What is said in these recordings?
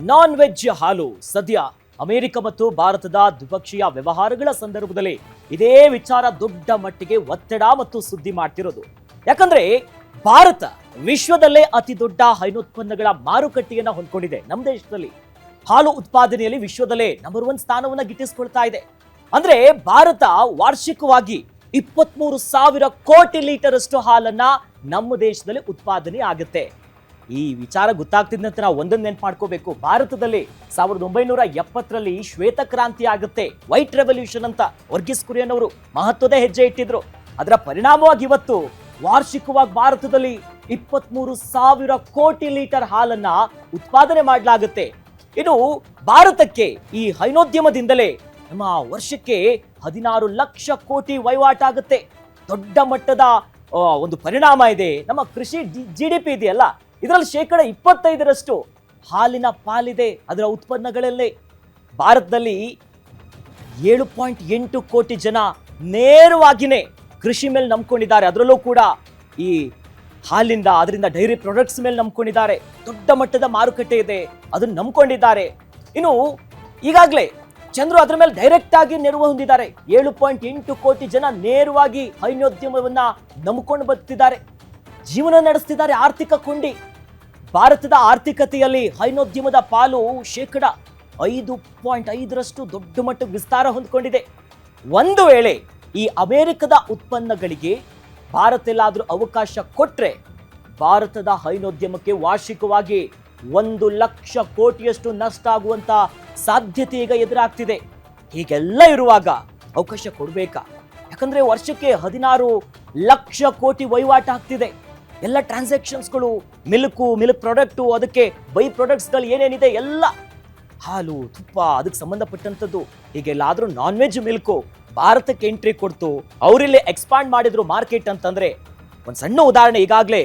Non veg ಹಾಲು ಸದ್ಯ America ಮತ್ತು ಭಾರತದ ದ್ವಿಪಕ್ಷೀಯ ವ್ಯವಹಾರಗಳ ಸಂದರ್ಭದಲ್ಲಿ ಇದೇ ವಿಚಾರ ದೊಡ್ಡ ಮಟ್ಟಿಗೆ ಒತ್ತಡ ಮತ್ತು ಸುದ್ದಿ ಮಾಡ್ತಿರೋದು. ಯಾಕಂದ್ರೆ ಭಾರತ ವಿಶ್ವದಲ್ಲೇ ಅತಿ ದೊಡ್ಡ ಹೈನುತ್ಪನ್ನಗಳ ಮಾರುಕಟ್ಟೆಯನ್ನ ಹೊಂದ್ಕೊಂಡಿದೆ. ನಮ್ಮ ದೇಶದಲ್ಲಿ ಹಾಲು ಉತ್ಪಾದನೆಯಲ್ಲಿ ವಿಶ್ವದಲ್ಲೇ ನಂಬರ್ 1 ಸ್ಥಾನವನ್ನ ಗಿಟ್ಟಿಸಿಕೊಳ್ತಾ ಇದೆ. ಅಂದ್ರೆ ಭಾರತ ವಾರ್ಷಿಕವಾಗಿ 23,000 ಕೋಟಿ ಲೀಟರ್ ಅಷ್ಟು ಹಾಲನ್ನ ನಮ್ಮ ದೇಶದಲ್ಲಿ ಉತ್ಪಾದನೆ ಆಗುತ್ತೆ. ಈ ವಿಚಾರ ಗೊತ್ತಾಗ್ತಿದ್ದಂತೆ ನಾವು ಒಂದೊಂದು ನೆನ್ಪು ಮಾಡ್ಕೋಬೇಕು. ಭಾರತದಲ್ಲಿ 1970ರಲ್ಲಿ ಶ್ವೇತ ಕ್ರಾಂತಿ ಆಗುತ್ತೆ, ವೈಟ್ ರೆವಲ್ಯೂಷನ್ ಅಂತ ವರ್ಗೀಸ್ ಕುರಿಯನ್ ಅವರು ಮಹತ್ವದ ಹೆಜ್ಜೆ ಇಟ್ಟಿದ್ರು. ಅದರ ಪರಿಣಾಮವಾಗಿ ಇವತ್ತು ವಾರ್ಷಿಕವಾಗಿ ಭಾರತದಲ್ಲಿ 23,000 ಕೋಟಿ ಲೀಟರ್ ಹಾಲನ್ನ ಉತ್ಪಾದನೆ ಮಾಡಲಾಗುತ್ತೆ. ಇನ್ನು ಭಾರತಕ್ಕೆ ಈ ಹೈನೋದ್ಯಮದಿಂದಲೇ ನಮ್ಮ ವರ್ಷಕ್ಕೆ 16 ಲಕ್ಷ ಕೋಟಿ ವಹಿವಾಟಾಗುತ್ತೆ. ದೊಡ್ಡ ಮಟ್ಟದ ಒಂದು ಪರಿಣಾಮ ಇದೆ. ನಮ್ಮ ಕೃಷಿ GDP ಇದೆಯಲ್ಲ, ಇದರಲ್ಲಿ 25% ಹಾಲಿನ ಪಾಲಿದೆ. ಅದರ ಉತ್ಪನ್ನಗಳಲ್ಲೇ ಭಾರತದಲ್ಲಿ 7.8 ಕೋಟಿ ಜನ ನೇರವಾಗಿಯೇ ಕೃಷಿ ಮೇಲೆ ನಂಬ್ಕೊಂಡಿದ್ದಾರೆ. ಅದರಲ್ಲೂ ಕೂಡ ಈ ಹಾಲಿಂದ, ಅದರಿಂದ ಡೈರಿ ಪ್ರಾಡಕ್ಟ್ಸ್ ಮೇಲೆ ನಂಬ್ಕೊಂಡಿದ್ದಾರೆ. ದೊಡ್ಡ ಮಟ್ಟದ ಮಾರುಕಟ್ಟೆ ಇದೆ, ಅದನ್ನು ನಂಬ್ಕೊಂಡಿದ್ದಾರೆ. ಇನ್ನು ಈಗಾಗಲೇ ಜನರು ಅದರ ಮೇಲೆ ಡೈರೆಕ್ಟ್ ಆಗಿ ನೆರವು ಹೊಂದಿದ್ದಾರೆ. 7.8 ಕೋಟಿ ಜನ ನೇರವಾಗಿ ಹೈನೋದ್ಯಮವನ್ನ ನಂಬಿಕೊಂಡು ಬದುಕ್ತಿದ್ದಾರೆ, ಜೀವನ ನಡೆಸ್ತಿದ್ದಾರೆ. ಆರ್ಥಿಕ ಕೊಂಡಿ ಭಾರತದ ಆರ್ಥಿಕತೆಯಲ್ಲಿ ಹೈನೋದ್ಯಮದ ಪಾಲು 5.5% ದೊಡ್ಡ ಮಟ್ಟಕ್ಕೆ ವಿಸ್ತಾರ ಹೊಂದಿಕೊಂಡಿದೆ. ಒಂದು ವೇಳೆ ಈ ಅಮೆರಿಕದ ಉತ್ಪನ್ನಗಳಿಗೆ ಭಾರತ ಎಲ್ಲಾದರೂ ಅವಕಾಶ ಕೊಟ್ರೆ ಭಾರತದ ಹೈನೋದ್ಯಮಕ್ಕೆ ವಾರ್ಷಿಕವಾಗಿ 1 ಲಕ್ಷ ಕೋಟಿಯಷ್ಟು ನಷ್ಟ ಆಗುವಂತ ಸಾಧ್ಯತೆ ಈಗ ಎದುರಾಗ್ತಿದೆ. ಹೀಗೆಲ್ಲ ಇರುವಾಗ ಅವಕಾಶ ಕೊಡಬೇಕಾ? ಯಾಕಂದ್ರೆ ವರ್ಷಕ್ಕೆ 16 ಲಕ್ಷ ಕೋಟಿ ವಹಿವಾಟು ಆಗ್ತಿದೆ. ಎಲ್ಲ ಟ್ರಾನ್ಸಾಕ್ಷನ್ಸ್ಗಳು, ಮಿಲ್ಕ್ ಪ್ರಾಡಕ್ಟು, ಅದಕ್ಕೆ ಬೈ ಪ್ರಾಡಕ್ಟ್ಸ್ಗಳು ಏನೇನಿದೆ ಎಲ್ಲ, ಹಾಲು, ತುಪ್ಪ, ಅದಕ್ಕೆ ಸಂಬಂಧಪಟ್ಟಂಥದ್ದು. ಹೀಗೆಲ್ಲಾದ್ರೂ ನಾನ್ ವೆಜ್ ಮಿಲ್ಕು ಭಾರತಕ್ಕೆ ಎಂಟ್ರಿ ಕೊಡ್ತು, ಅವರಿಲ್ಲಿ ಎಕ್ಸ್ಪಾಂಡ್ ಮಾಡಿದ್ರು ಮಾರ್ಕೆಟ್ ಅಂತಂದ್ರೆ, ಒಂದು ಸಣ್ಣ ಉದಾಹರಣೆ, ಈಗಾಗಲೇ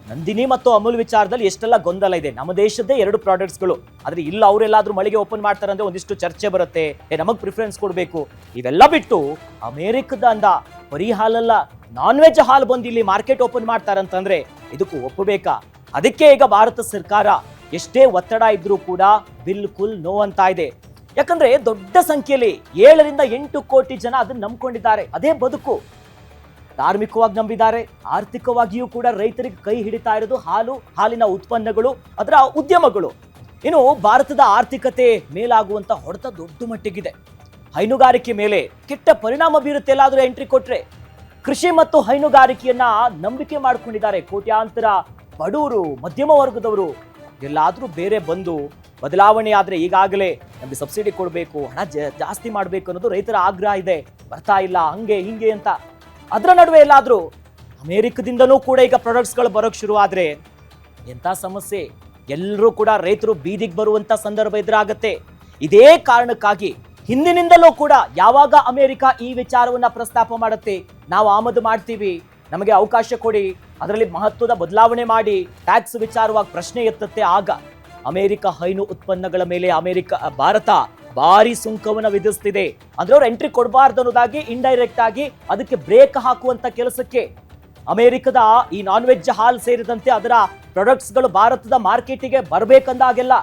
ನಂದಿನಿ ಮತ್ತು ಅಮೂಲ್ ವಿಚಾರದಲ್ಲಿ ಎಷ್ಟೆಲ್ಲ ಗೊಂದಲ ಇದೆ. ನಮ್ಮ ದೇಶದ್ದೇ 2 ಪ್ರಾಡಕ್ಟ್ಸ್ಗಳು, ಆದ್ರೆ ಇಲ್ಲ ಅವರೆಲ್ಲಾದ್ರೂ ಮಳಿಗೆ ಓಪನ್ ಮಾಡ್ತಾರೆ ಅಂದ್ರೆ ಒಂದಿಷ್ಟು ಚರ್ಚೆ ಬರುತ್ತೆ, ನಮಗೆ ಪ್ರಿಫರೆನ್ಸ್ ಕೊಡಬೇಕು. ಇವೆಲ್ಲ ಬಿಟ್ಟು ಅಮೆರಿಕದ ಅಂದ ಬರೀ ಹಾಲಲ್ಲ, ನಾನ್ ವೆಜ್ ಹಾಲು ಬಂದು ಇಲ್ಲಿ ಮಾರ್ಕೆಟ್ ಓಪನ್ ಮಾಡ್ತಾರಂತಂದ್ರೆ ಇದಕ್ಕೂ ಒಪ್ಪಬೇಕಾ? ಅದಕ್ಕೆ ಈಗ ಭಾರತ ಸರ್ಕಾರ ಎಷ್ಟೇ ಒತ್ತಡ ಇದ್ರೂ ಕೂಡ ಬಿಲ್ಕುಲ್ ನೋ ಅಂತ ಇದೆ. ಯಾಕಂದ್ರೆ ದೊಡ್ಡ ಸಂಖ್ಯೆಯಲ್ಲಿ 7ರಿಂದ 8 ಕೋಟಿ ಜನ ಅದನ್ನ ನಂಬ್ಕೊಂಡಿದ್ದಾರೆ. ಅದೇ ಬದುಕು. ಧಾರ್ಮಿಕವಾಗಿ ನಂಬಿದ್ದಾರೆ, ಆರ್ಥಿಕವಾಗಿಯೂ ಕೂಡ ರೈತರಿಗೆ ಕೈ ಹಿಡಿತಾ ಇರೋದು ಹಾಲಿನ ಉತ್ಪನ್ನಗಳು, ಅದರ ಉದ್ಯಮಗಳು. ಇನ್ನು ಭಾರತದ ಆರ್ಥಿಕತೆ ಮೇಲಾಗುವಂತ ಹೊಡೆತ ದೊಡ್ಡ ಮಟ್ಟಿಗಿದೆ. ಹೈನುಗಾರಿಕೆ ಮೇಲೆ ಕೆಟ್ಟ ಪರಿಣಾಮ ಬೀರುತ್ತೆ ಎಲ್ಲಾದ್ರೂ ಎಂಟ್ರಿ ಕೊಟ್ರೆ. ಕೃಷಿ ಮತ್ತು ಹೈನುಗಾರಿಕೆಯನ್ನ ನಂಬಿಕೆ ಮಾಡ್ಕೊಂಡಿದ್ದಾರೆ ಕೋಟ್ಯಾಂತರ ಬಡವರು, ಮಧ್ಯಮ ವರ್ಗದವರು. ಎಲ್ಲಾದ್ರೂ ಬೇರೆ ಬಂದು ಬದಲಾವಣೆ ಆದ್ರೆ, ಈಗಾಗಲೇ ನಮಗೆ ಸಬ್ಸಿಡಿ ಕೊಡಬೇಕು, ಹಣ ಜಾಸ್ತಿ ಮಾಡಬೇಕು ಅನ್ನೋದು ರೈತರ ಆಗ್ರಹ ಇದೆ, ಬರ್ತಾ ಇಲ್ಲ, ಹಂಗೆ ಹಿಂಗೆ ಅಂತ. ಅದರ ನಡುವೆ ಎಲ್ಲಾದ್ರೂ ಅಮೆರಿಕದಿಂದನೂ ಕೂಡ ಈಗ ಪ್ರಾಡಕ್ಟ್ಸ್ಗಳು ಬರೋಕ್ ಶುರು ಆದ್ರೆ ಎಂಥ ಸಮಸ್ಯೆ. ಎಲ್ಲರೂ ಕೂಡ ರೈತರು ಬೀದಿಗೆ ಬರುವಂತ ಸಂದರ್ಭ ಎದುರಾಗತ್ತೆ. ಇದೇ ಕಾರಣಕ್ಕಾಗಿ ಹಿಂದಿನಿಂದಲೂ ಕೂಡ ಯಾವಾಗ ಅಮೆರಿಕ ಈ ವಿಚಾರವನ್ನ ಪ್ರಸ್ತಾಪ ಮಾಡುತ್ತೆ, ನಾವು ಆಮದು ಮಾಡ್ತೀವಿ, ನಮಗೆ ಅವಕಾಶ ಕೊಡಿ, ಅದರಲ್ಲಿ ಮಹತ್ವದ ಬದಲಾವಣೆ ಮಾಡಿ, ಟ್ಯಾಕ್ಸ್ ವಿಚಾರವಾಗಿ ಪ್ರಶ್ನೆ ಎತ್ತುತ್ತೆ, ಆಗ ಅಮೆರಿಕ ಹೈನು ಉತ್ಪನ್ನಗಳ ಮೇಲೆ ಭಾರತ ಭಾರಿ ಸುಂಕವನ್ನ ವಿಧಿಸ್ತಿದೆ. ಅಂದ್ರೆ ಅವ್ರು ಎಂಟ್ರಿ ಕೊಡಬಾರ್ದು ಅನ್ನೋದಾಗಿ ಇಂಡೈರೆಕ್ಟ್ ಆಗಿ ಅದಕ್ಕೆ ಬ್ರೇಕ್ ಹಾಕುವಂತ ಕೆಲಸಕ್ಕೆ ಅಮೆರಿಕದ ಈ ನಾನ್ ವೆಜ್ ಹಾಲ್ ಸೇರಿದಂತೆ ಅದರ ಪ್ರಾಡಕ್ಟ್ಸ್ಗಳು ಭಾರತದ ಮಾರ್ಕೆಟಿಗೆ ಬರಬೇಕಂದಾಗೆಲ್ಲ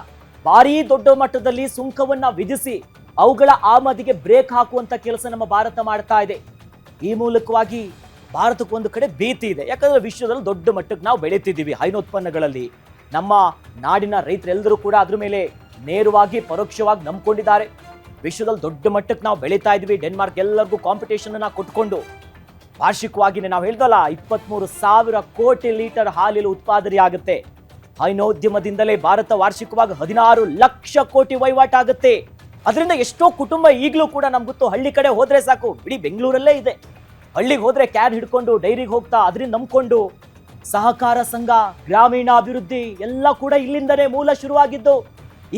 ಭಾರಿ ದೊಡ್ಡ ಮಟ್ಟದಲ್ಲಿ ಸುಂಕವನ್ನ ವಿಧಿಸಿ ಅವುಗಳ ಆಮದಿಗೆ ಬ್ರೇಕ್ ಹಾಕುವಂತ ಕೆಲಸ ನಮ್ಮ ಭಾರತ ಮಾಡ್ತಾ ಇದೆ. ಈ ಮೂಲಕವಾಗಿ ಭಾರತಕ್ಕೆ ಒಂದು ಕಡೆ ಭೀತಿ ಇದೆ. ಯಾಕಂದ್ರೆ ವಿಶ್ವದಲ್ಲಿ ದೊಡ್ಡ ಮಟ್ಟಕ್ಕೆ ನಾವು ಬೆಳೀತಿದ್ದೀವಿ ಹೈನೋತ್ಪನ್ನಗಳಲ್ಲಿ. ನಮ್ಮ ನಾಡಿನ ರೈತರೆಲ್ಲರೂ ಕೂಡ ಅದ್ರ ಮೇಲೆ ನೇರವಾಗಿ ಪರೋಕ್ಷವಾಗಿ ನಂಬ್ಕೊಂಡಿದ್ದಾರೆ. ವಿಶ್ವದಲ್ಲಿ ದೊಡ್ಡ ಮಟ್ಟಕ್ಕೆ ನಾವು ಬೆಳೀತಾ ಇದ್ವಿ. ಡೆನ್ಮಾರ್ಕ್ ಎಲ್ಲರಿಗೂ ಕಾಂಪಿಟೇಷನ್ ಅನ್ನ ಕೊಟ್ಕೊಂಡು ವಾರ್ಷಿಕವಾಗಿ ನಾವು ಹೇಳ್ದಲ್ಲ 23,000 ಕೋಟಿ ಲೀಟರ್ ಹಾಲಿನ ಉತ್ಪಾದನೆ ಆಗುತ್ತೆ. ಹೈನೋದ್ಯಮದಿಂದಲೇ ಭಾರತ ವಾರ್ಷಿಕವಾಗಿ 16 ಲಕ್ಷ ಕೋಟಿ ವಹಿವಾಟಾಗುತ್ತೆ. ಅದರಿಂದ ಎಷ್ಟೋ ಕುಟುಂಬ ಈಗಲೂ ಕೂಡ ನಮ್ಗೆ ಗೊತ್ತು, ಹಳ್ಳಿ ಕಡೆ ಹೋದ್ರೆ ಸಾಕು, ಇಡೀ ಬೆಂಗಳೂರಲ್ಲೇ ಇದೆ, ಹಳ್ಳಿಗೆ ಹೋದ್ರೆ ಕ್ಯಾರ್ ಹಿಡ್ಕೊಂಡು ಡೈರಿಗೆ ಹೋಗ್ತಾ ಅದರಿಂದ ನಂಬ್ಕೊಂಡು ಸಹಕಾರ ಸಂಘ, ಗ್ರಾಮೀಣ ಅಭಿವೃದ್ಧಿ ಎಲ್ಲ ಕೂಡ ಇಲ್ಲಿಂದನೇ ಮೂಲ ಶುರುವಾಗಿದ್ದು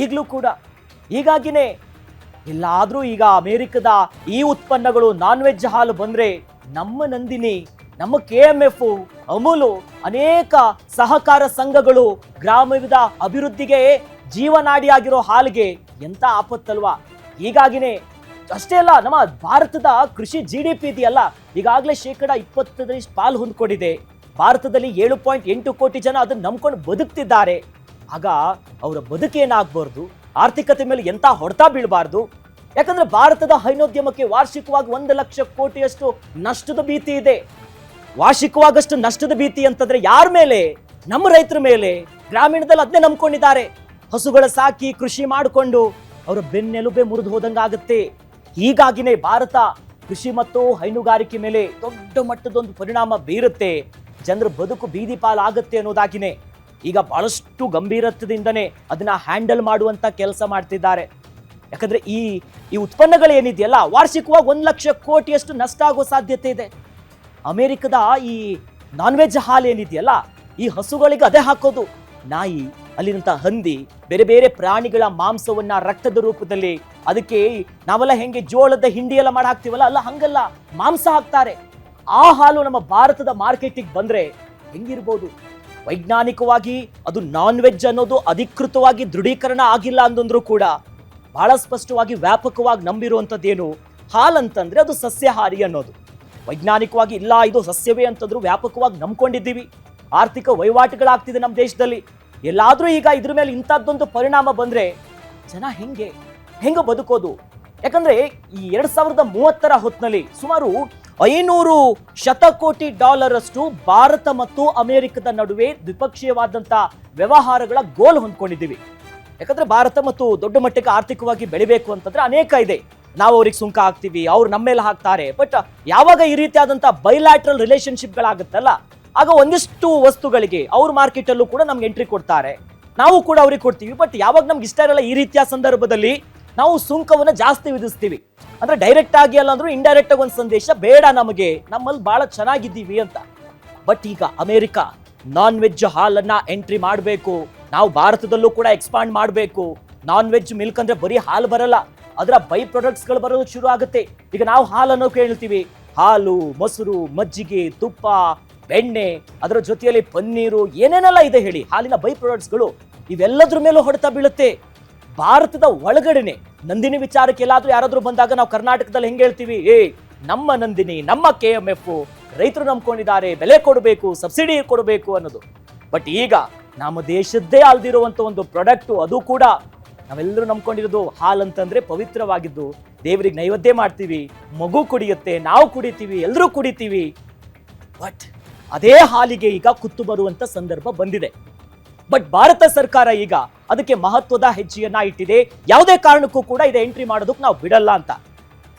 ಈಗಲೂ ಕೂಡ. ಹೀಗಾಗಿನೇ ಎಲ್ಲಾದ್ರೂ ಈಗ ಅಮೆರಿಕದ ಈ ಉತ್ಪನ್ನಗಳು ನಾನ್ ವೆಜ್ ಹಾಲು ಬಂದ್ರೆ ನಮ್ಮ ನಂದಿನಿ, ನಮ್ಮ KMF, ಅಮೂಲು, ಅನೇಕ ಸಹಕಾರ ಸಂಘಗಳು, ಗ್ರಾಮೀಣ ಅಭಿವೃದ್ಧಿಗೆ ಜೀವನಾಡಿಯಾಗಿರೋ ಹಾಲಿಗೆ ಎಂತ ಆಪತ್ತಲ್ವಾ. ಹೀಗಾಗಿನೇ ಅಷ್ಟೇ ಅಲ್ಲ, ನಮ್ಮ ಭಾರತದ ಕೃಷಿ GDP ಇದೆಯಲ್ಲ, ಈಗಾಗಲೇ 20% ಪಾಲು ಹೊಂದ್ಕೊಂಡಿದೆ. ಭಾರತದಲ್ಲಿ 7.8 ಕೋಟಿ ಜನ ಅದನ್ನ ನಂಬ್ಕೊಂಡು ಬದುಕ್ತಿದ್ದಾರೆ. ಆಗ ಅವರ ಬದುಕೇನಾಗಬಾರ್ದು, ಆರ್ಥಿಕತೆ ಮೇಲೆ ಎಂತ ಹೊಡೆತ ಬೀಳಬಾರ್ದು. ಯಾಕಂದ್ರೆ ಭಾರತದ ಹೈನೋದ್ಯಮಕ್ಕೆ ವಾರ್ಷಿಕವಾಗಿ 1,00,000 ಕೋಟಿಯಷ್ಟು ನಷ್ಟದ ಭೀತಿ ಇದೆ. ವಾರ್ಷಿಕವಾಗಷ್ಟು ನಷ್ಟದ ಭೀತಿ ಅಂತಂದ್ರೆ ಯಾರ ಮೇಲೆ? ನಮ್ಮ ರೈತರ ಮೇಲೆ. ಗ್ರಾಮೀಣದಲ್ಲಿ ಅದನ್ನೇ ನಂಬ್ಕೊಂಡಿದ್ದಾರೆ. ಹಸುಗಳ ಸಾಕಿ ಕೃಷಿ ಮಾಡಿಕೊಂಡು ಅವರ ಬೆನ್ನೆಲುಬೆ ಮುರಿದು ಹೋದಂಗಾಗುತ್ತೆ. ಹೀಗಾಗಿನೇ ಭಾರತ ಕೃಷಿ ಮತ್ತು ಹೈನುಗಾರಿಕೆ ಮೇಲೆ ದೊಡ್ಡ ಮಟ್ಟದೊಂದು ಪರಿಣಾಮ ಬೀರುತ್ತೆ. ಜನರ ಬದುಕು ಬೀದಿ ಪಾಲಾಗುತ್ತೆ ಅನ್ನೋದಾಗಿನೇ ಈಗ ಬಹಳಷ್ಟು ಗಂಭೀರತ್ವದಿಂದನೇ ಅದನ್ನ ಹ್ಯಾಂಡಲ್ ಮಾಡುವಂತ ಕೆಲಸ ಮಾಡ್ತಿದ್ದಾರೆ. ಯಾಕಂದ್ರೆ ಈ ಉತ್ಪನ್ನಗಳು ಏನಿದೆಯಲ್ಲ, ವಾರ್ಷಿಕವಾಗಿ 1,00,000 ಕೋಟಿಯಷ್ಟು ನಷ್ಟ ಆಗೋ ಸಾಧ್ಯತೆ ಇದೆ. ಅಮೆರಿಕದ ಈ ನಾನ್ ವೆಜ್ ಹಾಲು ಏನಿದೆಯಲ್ಲ, ಈ ಹಸುಗಳಿಗೆ ಅದೇ ಹಾಕೋದು. ನಾಯಿ, ಅಲ್ಲಿನಂತ ಹಂದಿ, ಬೇರೆ ಬೇರೆ ಪ್ರಾಣಿಗಳ ಮಾಂಸವನ್ನ ರಕ್ತದ ರೂಪದಲ್ಲಿ, ಅದಕ್ಕೆ ನಾವೆಲ್ಲ ಹೆಂಗೆ ಜೋಳದ ಹಿಂಡಿ ಎಲ್ಲ ಮಾಡಿ ಹಾಕ್ತಿವಲ್ಲ, ಅಲ್ಲ ಹಂಗಲ್ಲ, ಮಾಂಸ ಹಾಕ್ತಾರೆ. ಆ ಹಾಲು ನಮ್ಮ ಭಾರತದ ಮಾರ್ಕೆಟಿಗೆ ಬಂದ್ರೆ ಹೆಂಗಿರ್ಬೋದು? ವೈಜ್ಞಾನಿಕವಾಗಿ ಅದು ನಾನ್ ವೆಜ್ ಅನ್ನೋದು ಅಧಿಕೃತವಾಗಿ ದೃಢೀಕರಣ ಆಗಿಲ್ಲ ಅಂದಂದ್ರೂ ಕೂಡ ಬಹಳ ಸ್ಪಷ್ಟವಾಗಿ ವ್ಯಾಪಕವಾಗಿ ನಂಬಿರುವಂಥದ್ದೇನು, ಹಾಲಂತಂದ್ರೆ ಅದು ಸಸ್ಯಾಹಾರಿ ಅನ್ನೋದು. ವೈಜ್ಞಾನಿಕವಾಗಿ ಇಲ್ಲ ಇದು ಸಸ್ಯವೇ ಅಂತಂದ್ರು ವ್ಯಾಪಕವಾಗಿ ನಂಬ್ಕೊಂಡಿದ್ದೀವಿ. ಆರ್ಥಿಕ ವಹಿವಾಟುಗಳಾಗ್ತಿದೆ ನಮ್ಮ ದೇಶದಲ್ಲಿ. ಎಲ್ಲಾದ್ರೂ ಈಗ ಇದ್ರ ಮೇಲೆ ಇಂಥದ್ದೊಂದು ಪರಿಣಾಮ ಬಂದ್ರೆ ಜನ ಹೆಂಗೆ ಬದುಕೋದು? ಯಾಕಂದ್ರೆ ಈ 2030 ಹೊತ್ತಿನಲ್ಲಿ ಸುಮಾರು 500 ಶತಕೋಟಿ ಡಾಲರ್ ಅಷ್ಟು ಭಾರತ ಮತ್ತು ಅಮೆರಿಕದ ನಡುವೆ ದ್ವಿಪಕ್ಷೀಯವಾದಂತ ವ್ಯವಹಾರಗಳ ಗೋಲ್ ಹೊಂದ್ಕೊಂಡಿದ್ದೀವಿ. ಯಾಕಂದ್ರೆ ಭಾರತ ಮತ್ತು ದೊಡ್ಡ ಮಟ್ಟಕ್ಕೆ ಆರ್ಥಿಕವಾಗಿ ಬೆಳಿಬೇಕು ಅಂತಂದ್ರೆ ಅನೇಕ ಇದೆ. ನಾವು ಅವ್ರಿಗೆ ಸುಂಕ ಹಾಕ್ತಿವಿ, ಅವ್ರು ನಮ್ಮ ಮೇಲೆ ಹಾಕ್ತಾರೆ. ಬಟ್ ಯಾವಾಗ ಈ ರೀತಿಯಾದಂತ ಬೈಲ್ಯಾಟ್ರಲ್ ರಿಲೇಶನ್ಶಿಪ್ಗಳಾಗುತ್ತಲ್ಲ, ಆಗ ಒಂದಿಷ್ಟು ವಸ್ತುಗಳಿಗೆ ಅವ್ರ ಮಾರ್ಕೆಟ್ ಅಲ್ಲೂ ಕೂಡ ನಮ್ಗೆ ಎಂಟ್ರಿ ಕೊಡ್ತಾರೆ, ನಾವು ಕೂಡ ಅವ್ರಿಗೆ ಕೊಡ್ತೀವಿ. ಬಟ್ ಯಾವಾಗ ನಮ್ಗೆ ಇಷ್ಟ ಇರಲ್ಲ ಈ ರೀತಿಯ ಸಂದರ್ಭದಲ್ಲಿ ನಾವು ಸುಂಕವನ್ನ ಜಾಸ್ತಿ ವಿಧಿಸ್ತೀವಿ. ಅಂದ್ರೆ ಡೈರೆಕ್ಟ್ ಆಗಿ ಅಲ್ಲ ಅಂದ್ರೂ ಇಂಡೈರೆಕ್ಟ್ ಆಗಿ ಒಂದು ಸಂದೇಶ, ಬೇಡ ನಮಗೆ, ನಮ್ಮಲ್ಲಿ ಬಹಳ ಚೆನ್ನಾಗಿದ್ದೀವಿ ಅಂತ. ಬಟ್ ಈಗ ಅಮೆರಿಕ ನಾನ್ ವೆಜ್ ಹಾಲನ್ನ ಎಂಟ್ರಿ ಮಾಡಬೇಕು, ನಾವು ಭಾರತದಲ್ಲೂ ಕೂಡ ಎಕ್ಸ್ಪಾಂಡ್ ಮಾಡಬೇಕು. ನಾನ್ ವೆಜ್ ಮಿಲ್ಕ್ ಅಂದ್ರೆ ಬರೀ ಹಾಲು ಬರಲ್ಲ, ಅದರ ಬೈ ಪ್ರಾಡಕ್ಟ್ಸ್ ಗಳು ಬರೋದು ಶುರು ಆಗುತ್ತೆ. ಈಗ ನಾವು ಹಾಲನ್ನು ಕೇಳ್ತೀವಿ, ಹಾಲು, ಮೊಸರು, ಮಜ್ಜಿಗೆ, ತುಪ್ಪ, ಬೆಣ್ಣೆ, ಅದರ ಜೊತೆಯಲ್ಲಿ ಪನ್ನೀರು, ಏನೇನೆಲ್ಲ ಇದೆ ಹೇಳಿ, ಹಾಲಿನ ಬೈ ಪ್ರಾಡಕ್ಟ್ಸ್ಗಳು, ಇವೆಲ್ಲದ್ರ ಮೇಲೂ ಹೊಡೆತ ಬೀಳುತ್ತೆ. ಭಾರತದ ಒಳಗಡೆನೆ ನಂದಿನಿ ವಿಚಾರಕ್ಕೆ ಎಲ್ಲಾದ್ರೂ ಯಾರಾದ್ರೂ ಬಂದಾಗ ನಾವು ಕರ್ನಾಟಕದಲ್ಲಿ ಹೆಂಗೆ ಹೇಳ್ತೀವಿ, ನಮ್ಮ ನಂದಿನಿ, ನಮ್ಮ KMF, ರೈತರು ನಂಬ್ಕೊಂಡಿದ್ದಾರೆ, ಬೆಲೆ ಕೊಡಬೇಕು, ಸಬ್ಸಿಡಿ ಕೊಡಬೇಕು ಅನ್ನೋದು. ಬಟ್ ಈಗ ನಮ್ಮ ದೇಶದ್ದೇ ಅಲ್ದಿರುವಂತ ಒಂದು ಪ್ರಾಡಕ್ಟ್, ಅದು ಕೂಡ ನಾವೆಲ್ಲರೂ ನಂಬ್ಕೊಂಡಿರೋದು ಹಾಲಂತಂದ್ರೆ ಪವಿತ್ರವಾಗಿದ್ದು, ದೇವರಿಗೆ ನೈವೇದ್ಯ ಮಾಡ್ತೀವಿ, ಮಗು ಕುಡಿಯುತ್ತೆ, ನಾವು ಕುಡಿತೀವಿ, ಎಲ್ಲರೂ ಕುಡಿತೀವಿ. ಬಟ್ ಅದೇ ಹಾಲಿಗೆ ಈಗ ಕುತ್ತು ಬರುವಂತ ಸಂದರ್ಭ ಬಂದಿದೆ. ಬಟ್ ಭಾರತ ಸರ್ಕಾರ ಈಗ ಅದಕ್ಕೆ ಮಹತ್ವದ ಹೆಜ್ಜೆಯನ್ನ ಇಟ್ಟಿದೆ. ಯಾವುದೇ ಕಾರಣಕ್ಕೂ ಕೂಡ ಇದು ಎಂಟ್ರಿ ಮಾಡೋದಕ್ಕೆ ನಾವು ಬಿಡಲ್ಲ ಅಂತ.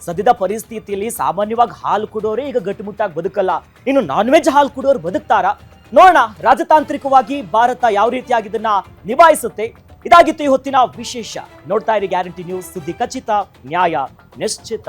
ಸದ್ಯದ ಪರಿಸ್ಥಿತಿಯಲ್ಲಿ ಸಾಮಾನ್ಯವಾಗಿ ಹಾಲು ಕುಡೋರೇ ಈಗ ಗಟ್ಟಿಮುಟ್ಟಾಗಿ ಬದುಕಲ್ಲ, ಇನ್ನು ನಾನ್ ವೆಜ್ ಹಾಲು ಕುಡೋರು ಬದುಕ್ತಾರಾ? ನೋಡೋಣ ರಾಜತಾಂತ್ರಿಕವಾಗಿ ಭಾರತ ಯಾವ ರೀತಿಯಾಗಿ ಇದನ್ನ ನಿಭಾಯಿಸುತ್ತೆ. ಇದಾಗಿತ್ತು ಈ ಹೊತ್ತಿನ ವಿಶೇಷ. ನೋಡ್ತಾ ಇರಿ ಗ್ಯಾರಂಟಿ ನ್ಯೂಸ್, ಸುದ್ದಿ ಖಚಿತ, ನ್ಯಾಯ ನಿಶ್ಚಿತ.